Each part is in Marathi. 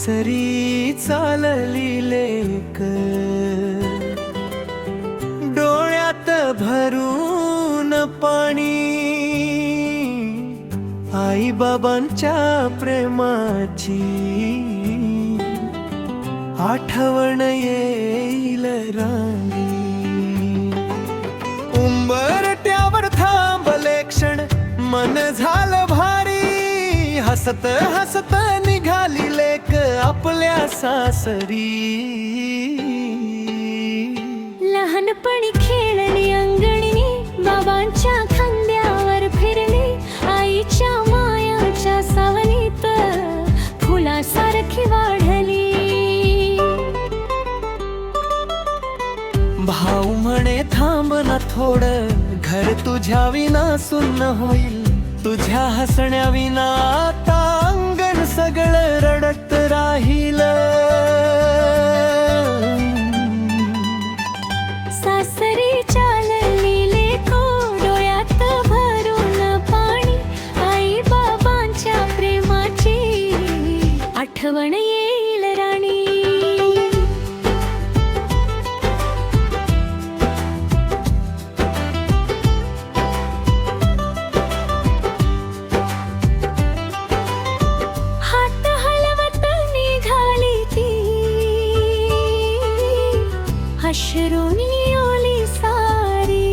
सासरी चालली लेक, डोळ्यात भरून पाणी, आई बाबांच्या प्रेमाची आठवण येईल राणी. उंबरट्यावर थांबले क्षण, मन झालं भारी, हसत हसत निघाली लेक आपल्या सासरी. लहानपणी खेळली अंगणी, बाबांच्या खांद्यावर फिरली, आईच्या मायाच्या सावलीत फुलासारखी वाढली. भाऊ म्हणे थांब ना थोडं, घर तुझ्या विना सुन्न होईल, तुझ्या हसण्या विना आता अंगण सगळं रडत राहील. सासरी चालली लेको, डोळ्यात भरून पाणी, आई बाबांच्या प्रेमाची आठवण येईल राणी. हात हलवत निघाली ती, अश्रूंनी ओली सारी.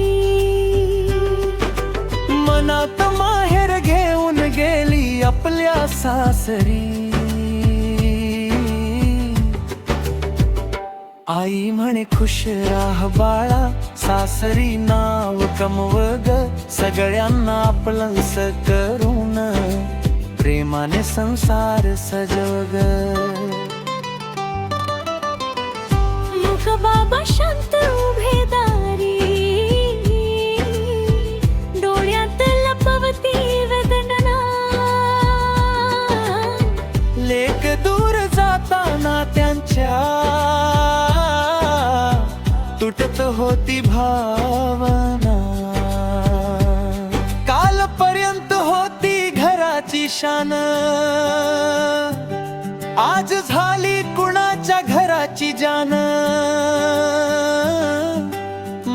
मनात माहेर घेऊन गेली आपल्या सासरी. आई म्हणे खुश राह बाळा, सासरी नाव कमव ग, सगळ्यांना आपलंस करून प्रेमाने संसार सजव ग. मुख बाबा शांत उभे दारी, डोळ्यात लपवती वेदना. लेक दूर जाताना त्यांच्या तुटत होती भावना. कालपर्यंत होती घराची शान, आज झाली कुणाच्या घराची जान.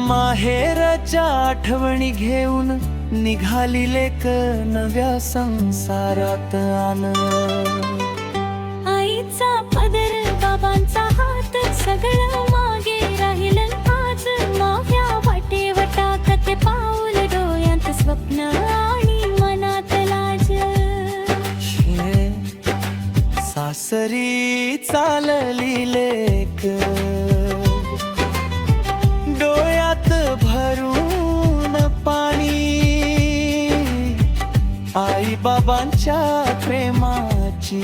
माहेरच्या आठवणी घेऊन निघाली लेक नव्या संसारात आन. आईचा पदर, बाबांचा हात, सगळं मागे राहिलं आज. माव्या वाटेवर टाकत पाऊल, डोळ्यात स्वप्न आणि मनात लाज. सासरी चालली लेक, डोळ्यात भरून पाणी, आई बाबांच्या प्रेमाची